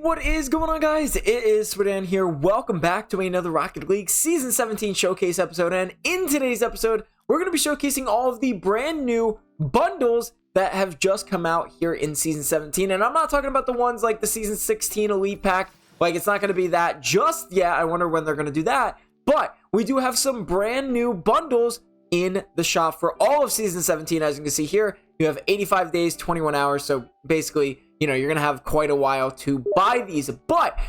What is going on, guys? It is Swedan here. Welcome back to another Rocket League Season 17 Showcase episode. And in today's episode, we're going to be showcasing all of the brand new bundles that have just come out here in Season 17. And I'm not talking about the ones like the Season 16 Elite Pack. Like, it's not going to be that just yet. I wonder when they're going to do that. But we do have some brand new bundles in the shop for all of Season 17. As you can see here, you have 85 days, 21 hours. So basically, you know, you're gonna have quite a while to buy these. But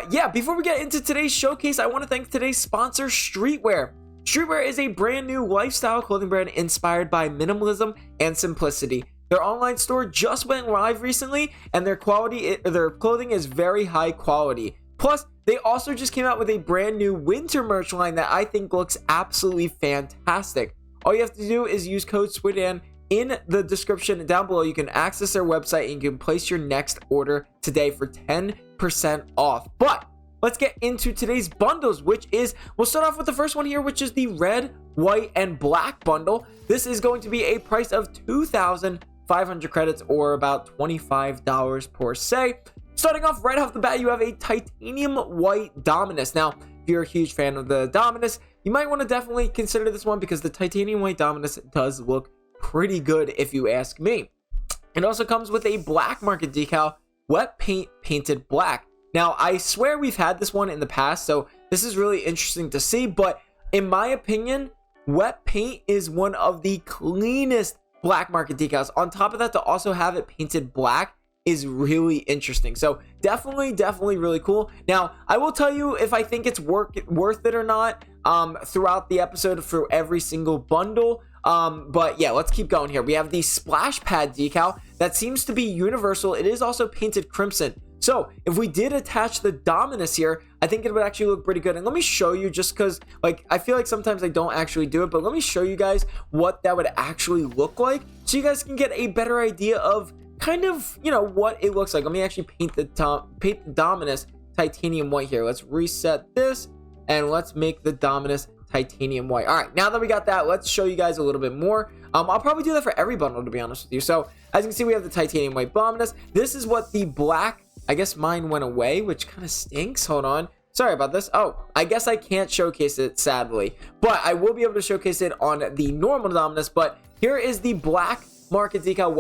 yeah, before we get into today's showcase, I want to thank today's sponsor, Streetwear. Streetwear is a brand new lifestyle clothing brand inspired by minimalism and simplicity. Their online store just went live recently, and their clothing is very high quality. Plus, they also just came out with a brand new winter merch line that I think looks absolutely fantastic. All you have to do is use code SWIDAN in the description down below. You can access their website and you can place your next order today for 10% off. But let's get into today's bundles, which is, we'll start off with the first one here, which is the red, white, and black bundle. This is going to be a price of 2,500 credits, or about $25 per se. Starting off right off the bat, you have a titanium white Dominus. Now, if you're a huge fan of the Dominus, you might want to definitely consider this one because the titanium white Dominus does look pretty good if you ask me. It also comes with a black market decal, wet paint painted black. Now, I swear we've had this one in the past, so this is really interesting to see. But in my opinion, wet paint is one of the cleanest black market decals. On top of that, to also have it painted black is really interesting. So definitely really cool. Now, I will tell you if I think it's worth it or not throughout the episode for every single bundle. But yeah, let's keep going here. We have the splash pad decal that seems to be universal. It is also painted crimson. So if we did attach the Dominus here, I think it would actually look pretty good. And let me show you, just because like I feel like sometimes I don't actually do it, but let me show you guys what that would actually look like so you guys can get a better idea of kind of, you know, what it looks like. Let me actually paint the Dominus titanium white here. Let's reset this and let's make the Dominus titanium white. All right, now that we got that, let's show you guys a little bit more. I'll probably do that for every bundle, to be honest with you. So as you can see, we have the titanium white Dominus. This is what the black, I guess mine went away, which kind of stinks. Hold on, sorry about this. Oh, I guess I can't showcase it, sadly, but I will be able to showcase it on the normal Dominus. But here is the black market decal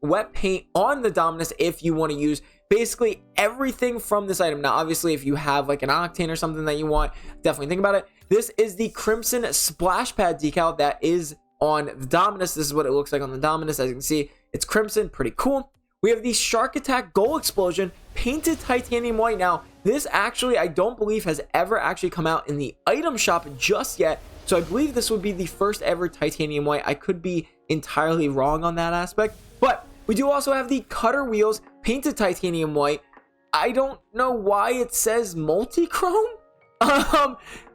wet paint on the Dominus if you want to use basically everything from this item. Now, obviously, if you have like an Octane or something that you want, definitely think about it. This is the crimson splash pad decal that is on the Dominus. This is what it looks like on the Dominus. As you can see, it's crimson, pretty cool. We have the Shark Attack Goal Explosion painted titanium white. Now, this actually, I don't believe has ever actually come out in the item shop just yet. So I believe this would be the first ever titanium white. I could be entirely wrong on that aspect, but we do also have the Cutter Wheels painted titanium white. I don't know why it says multi-chrome.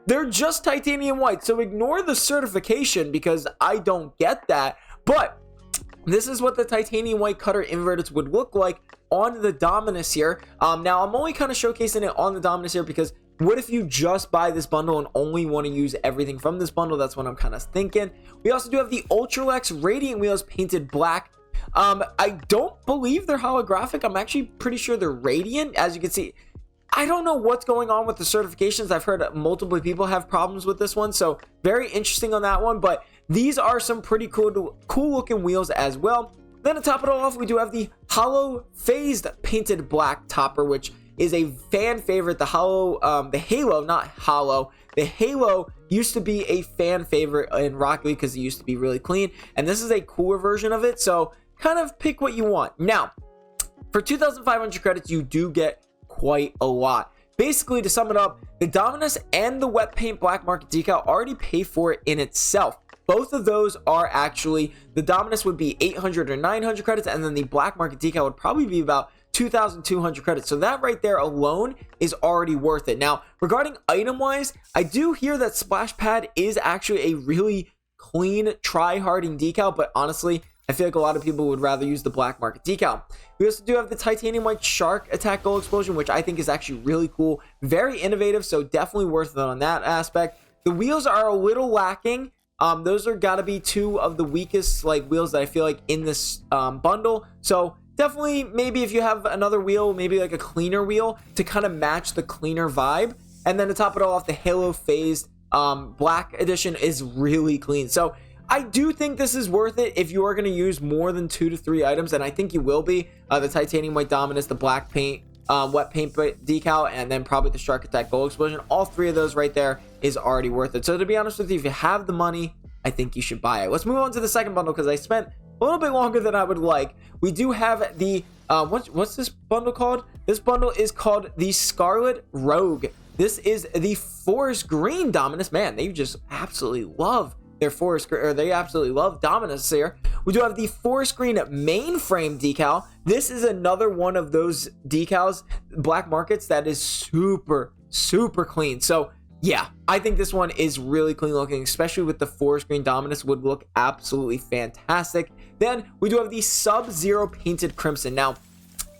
They're just titanium white, so ignore the certification because I don't get that. But this is what the titanium white cutter inverteds would look like on the Dominus here. Now, I'm only kind of showcasing it on the Dominus here because what if you just buy this bundle and only want to use everything from this bundle? That's what I'm kind of thinking. We also do have the Ultralex Radiant Wheels painted black. I don't believe they're holographic. I'm actually pretty sure they're radiant. As you can see, I don't know what's going on with the certifications. I've heard multiple people have problems with this one, so very interesting on that one. But these are some pretty cool looking wheels as well. Then to top it all off, we do have the Hollow Phased painted black topper, which is a fan favorite. The Halo, not Hollow. The Halo used to be a fan favorite in Rocket League because it used to be really clean, and this is a cooler version of it. So kind of pick what you want. Now, for 2,500 credits, you do get quite a lot. Basically, to sum it up, the Dominus and the wet paint black market decal already pay for it in itself. Both of those are actually, the Dominus would be 800 or 900 credits, and then the black market decal would probably be about 2,200 credits. So that right there alone is already worth it. Now, regarding item wise, I do hear that splash pad is actually a really clean try-harding decal, but honestly, I feel like a lot of people would rather use the black market decal. We also do have the titanium white Shark Attack Goal Explosion, which I think is actually really cool, very innovative, so definitely worth it on that aspect. The wheels are a little lacking. Those are gotta be two of the weakest like wheels that I feel like in this bundle. So definitely maybe if you have another wheel, maybe like a cleaner wheel to kind of match the cleaner vibe. And then to top it all off, the Halo Phased Black Edition is really clean. So I do think this is worth it if you are going to use more than 2 to 3 items, and I think you will be. The Titanium White Dominus, the Black Paint, Wet Paint Decal, and then probably the Shark Attack Gold Explosion. All 3 of those right there is already worth it. So to be honest with you, if you have the money, I think you should buy it. Let's move on to the second bundle because I spent a little bit longer than I would like. We do have the, what's this bundle called? This bundle is called the Scarlet Rogue. This is the Forest Green Dominus. Man, they just absolutely love their Forest, or they absolutely love Dominus here. We do have the Forest Green Mainframe Decal. This is another one of those decals, black markets, that is super, super clean. So yeah, I think this one is really clean looking, especially with the Forest Green Dominus, would look absolutely fantastic. Then we do have the Sub-Zero Painted Crimson. Now,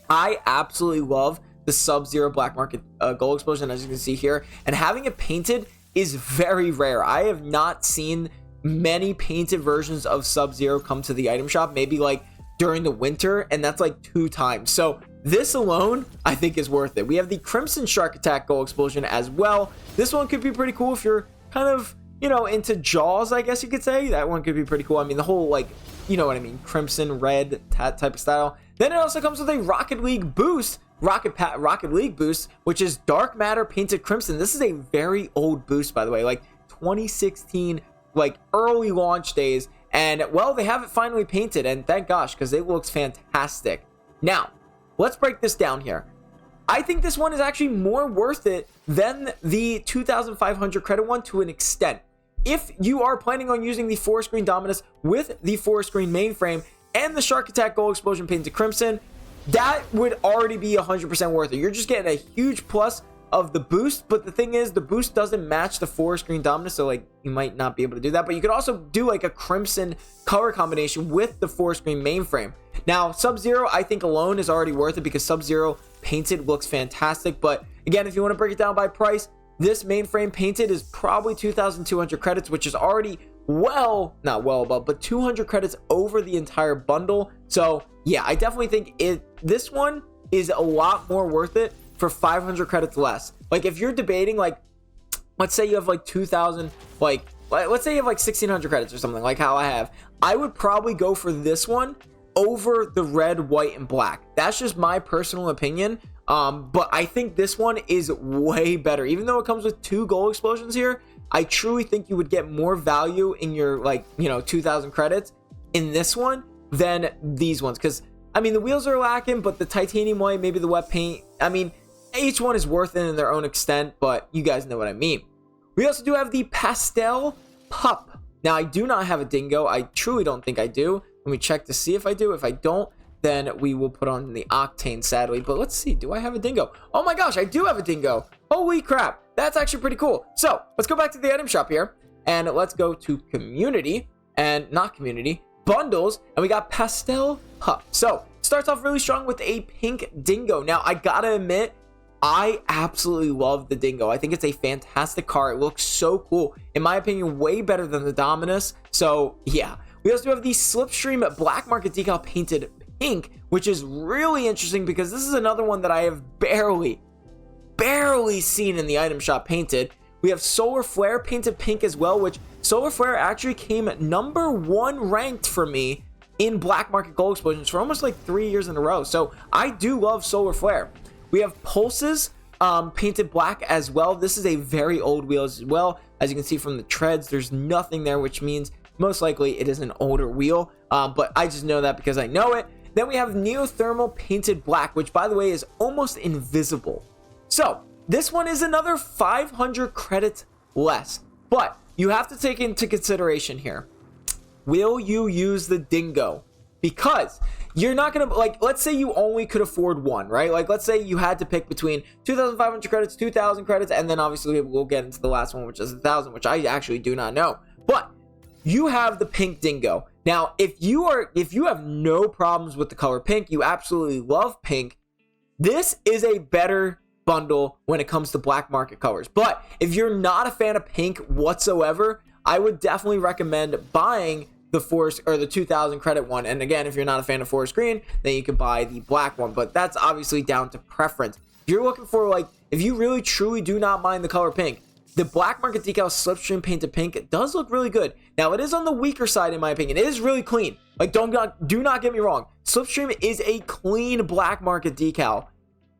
I absolutely love the Sub-Zero Black Market Gold Explosion, as you can see here, and having it painted is very rare. I have not seen many painted versions of Sub-Zero come to the item shop, maybe like during the winter, and that's like 2 times. So this alone, I think, is worth it. We have the Crimson Shark Attack Gold Explosion as well. This one could be pretty cool if you're kind of, you know, into Jaws, I guess you could say. That one could be pretty cool. I mean, the whole, like, you know what I mean, crimson, red, type of style. Then it also comes with a Rocket League boost, Rocket League boost, which is Dark Matter Painted Crimson. This is a very old boost, by the way, like 2016, like early launch days. And, well, they have it finally painted, and thank gosh, because it looks fantastic. Now, let's break this down here. I think this one is actually more worth it than the 2,500 credit one to an extent. If you are planning on using the Forest Green Dominus with the Forest Green Mainframe and the Shark Attack Gold Explosion Painted Crimson, that would already be 100% worth it. You're just getting a huge plus of the boost, but the thing is, the boost doesn't match the Forest Green Dominus, so like you might not be able to do that, but you could also do like a crimson color combination with the Forest Green Mainframe. Now, Sub-Zero, I think alone is already worth it because Sub-Zero painted looks fantastic, but again, if you want to break it down by price, this Mainframe painted is probably 2,200 credits, which is already not well above, but 200 credits over the entire bundle. So yeah, I definitely think this one is a lot more worth it for 500 credits less. Like if you're debating, like let's say you have like 2,000, like let's say you have like 1,600 credits or something, like how I have, I would probably go for this one over the red, white, and black. That's just my personal opinion. But I think this one is way better. Even though it comes with 2 gold explosions here, I truly think you would get more value in your, like, you know, 2,000 credits in this one than these ones. Because, I mean, the wheels are lacking, but the titanium white, maybe the wet paint, I mean, each one is worth it in their own extent, but you guys know what I mean. We also do have the Pastel Pup. Now, I do not have a dingo. I truly don't think I do. Let me check to see if I do. If I don't, then we will put on the Octane, sadly. But let's see. Do I have a dingo? Oh my gosh, I do have a dingo. Holy crap. That's actually pretty cool. So let's go back to the item shop here. And let's go to community. And not community. Bundles. And we got Pastel Pup. So starts off really strong with a pink dingo. Now, I gotta admit, I absolutely love the dingo. I think it's a fantastic car. It looks so cool. In my opinion, way better than the Dominus. So yeah. We also have the Slipstream Black Market Decal painted pink, which is really interesting because this is another one that I have barely seen in the item shop painted. We have Solar Flare painted pink as well, which Solar Flare actually came number 1 ranked for me in Black Market Gold Explosions for almost like 3 years in a row. So I do love Solar Flare. We have Pulses painted black as well. This is a very old wheel as well. As you can see from the treads, there's nothing there, which means most likely it is an older wheel, but I just know that because I know it. Then we have Neothermal painted black, which by the way is almost invisible. So this one is another 500 credits less, but you have to take into consideration here, will you use the dingo? Because you're not gonna, like, let's say you only could afford one, right? Like, let's say you had to pick between 2,500 credits, 2,000 credits, and then obviously we'll get into the last one, which is 1,000, which I actually do not know. But you have the pink dingo. Now, if you have no problems with the color pink, you absolutely love pink, this is a better bundle when it comes to black market colors. But if you're not a fan of pink whatsoever, I would definitely recommend buying the forest or the 2000 credit one. And again, if you're not a fan of forest green, then you can buy the black one, but that's obviously down to preference. If you're looking for, like, if you really truly do not mind the color pink, the black market decal Slipstream painted pink, it does look really good. Now, it is on the weaker side in my opinion. It is really clean. Like, do not get me wrong. Slipstream is a clean black market decal,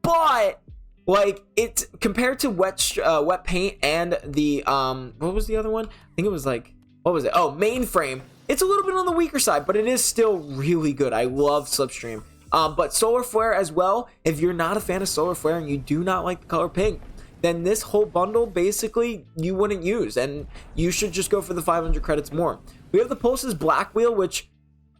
but like, it's compared to wet paint and the what was the other one? I think it was like, what was it? Oh, mainframe. It's a little bit on the weaker side, but it is still really good. I love Slipstream. But Solar Flare as well. If you're not a fan of Solar Flare and you do not like the color pink, then this whole bundle basically you wouldn't use, and you should just go for the 500 credits more. We have the Pulse's Black Wheel, which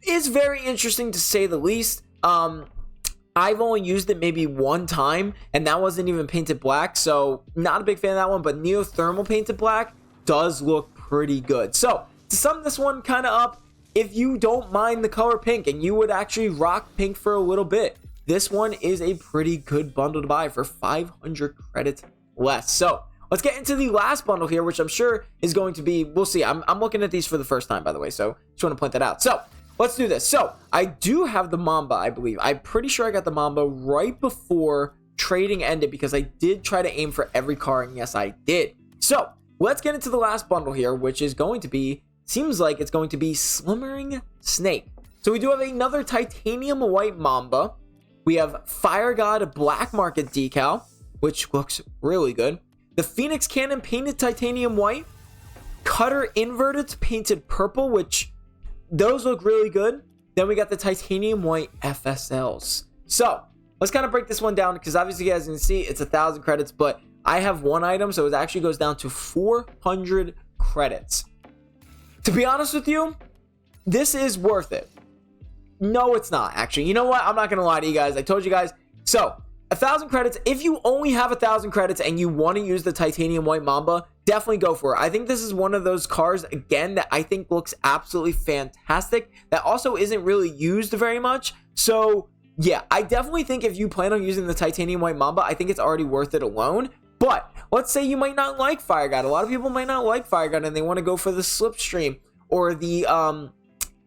is very interesting to say the least. I've only used it maybe one time, and that wasn't even painted black, so not a big fan of that one. But Neothermal painted black does look pretty good. So to sum this one kind of up, if you don't mind the color pink and you would actually rock pink for a little bit, this one is a pretty good bundle to buy for 500 credits less. So let's get into the last bundle here, which I'm sure is going to be, we'll see. I'm looking at these for the first time, by the way, so just want to point that out. So let's do this. So I do have the Mamba, I believe. I'm pretty sure I got the Mamba right before trading ended, because I did try to aim for every car, and yes, I did. So let's get into the last bundle here, which is going to be, seems like it's going to be Simmering Snake. So we do have another titanium white Mamba. We have Fire God Black Market decal, which looks really good. The Phoenix Cannon painted titanium white. Cutter inverted painted purple, which those look really good. Then we got the titanium white FSLs. So let's kind of break this one down, because obviously you guys can see it's 1,000 credits, but I have one item, so it actually goes down to 400 credits. To be honest with you, this is worth it. No, it's not, actually. You know what? I'm not going to lie to you guys. I told you guys. So 1,000 credits. If you only have 1,000 credits and you want to use the titanium white Mamba, definitely go for it. I think this is one of those cars, again, that I think looks absolutely fantastic, that also isn't really used very much. So yeah, I definitely think if you plan on using the titanium white Mamba, I think it's already worth it alone. But let's say you might not like Fire God. A lot of people might not like Fire God and they want to go for the Slipstream or the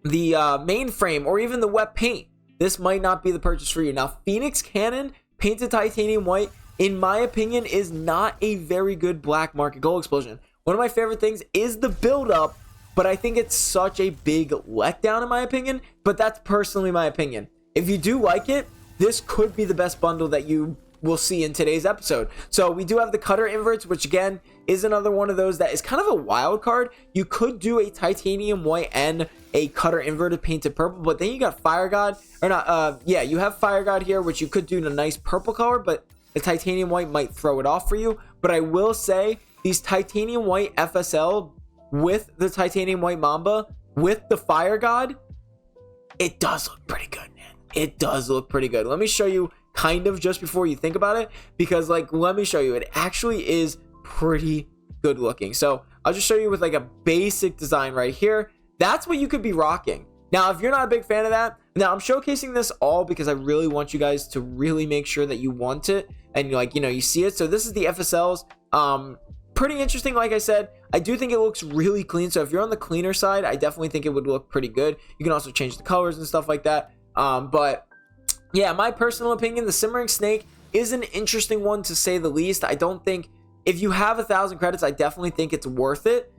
mainframe or even the wet paint. This might not be the purchase for you. Now, Phoenix Cannon painted titanium white, in my opinion, is not a very good black market gold explosion. One of my favorite things is the build up, but I think it's such a big letdown in my opinion. But that's personally my opinion. If you do like it, this could be the best bundle that you will see in today's episode. So we do have the Cutter inverts, which again is another one of those that is kind of a wild card. You could do a titanium white and a Cutter inverted painted purple, but then you got Fire God, or not, yeah, you have Fire God here, which you could do in a nice purple color, but the titanium white might throw it off for you. But I will say these titanium white FSL with the titanium white Mamba with the Fire God, it does look pretty good, man. It does look pretty good. Let me show you kind of just before you think about it, because like, let me show you, it actually is pretty good looking. So I'll just show you with like a basic design right here. That's what you could be rocking. Now, if you're not a big fan of that, now I'm showcasing this all because I really want you guys to really make sure that you want it and like, you know, you see it. So this is the FSLs. Pretty interesting. Like I said, I do think it looks really clean. So if you're on the cleaner side, I definitely think it would look pretty good. You can also change the colors and stuff like that. But yeah, my personal opinion, the Simmering Snake is an interesting one to say the least. I don't think, if you have 1,000 credits, I definitely think it's worth it.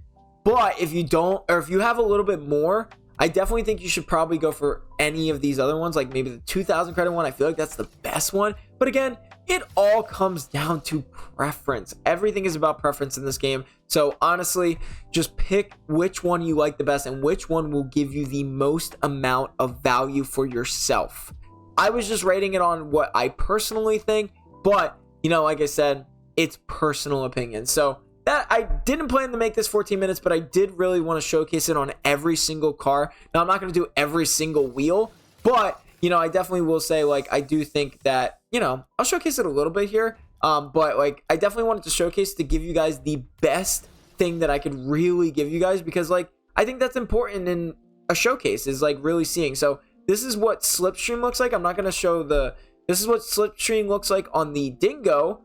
But if you don't, or if you have a little bit more, I definitely think you should probably go for any of these other ones, like maybe the 2,000 credit one. I feel like that's the best one. But again, it all comes down to preference. Everything is about preference in this game. So honestly, just pick which one you like the best and which one will give you the most amount of value for yourself. I was just rating it on what I personally think, but you know, like I said, it's personal opinion. So that, I didn't plan to make this 14 minutes, but I did really want to showcase it on every single car. Now, I'm not going to do every single wheel, but you know, I definitely will say, like, I do think that, you know, I'll showcase it a little bit here. But like, I definitely wanted to showcase to give you guys the best thing that I could really give you guys, because like, I think that's important in a showcase, is like really seeing. So this is what Slipstream looks like. I'm not going to show this is what Slipstream looks like on the Dingo.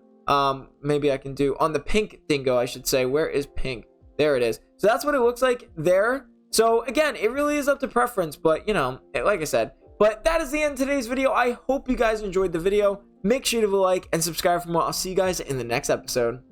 Maybe I can do on the pink Dingo, I should say. Where is pink? There it is. So that's what it looks like there. So again, it really is up to preference, but you know, like I said. But that is the end of today's video. I hope you guys enjoyed the video. Make sure to leave a like and subscribe for more. I'll see you guys in the next episode.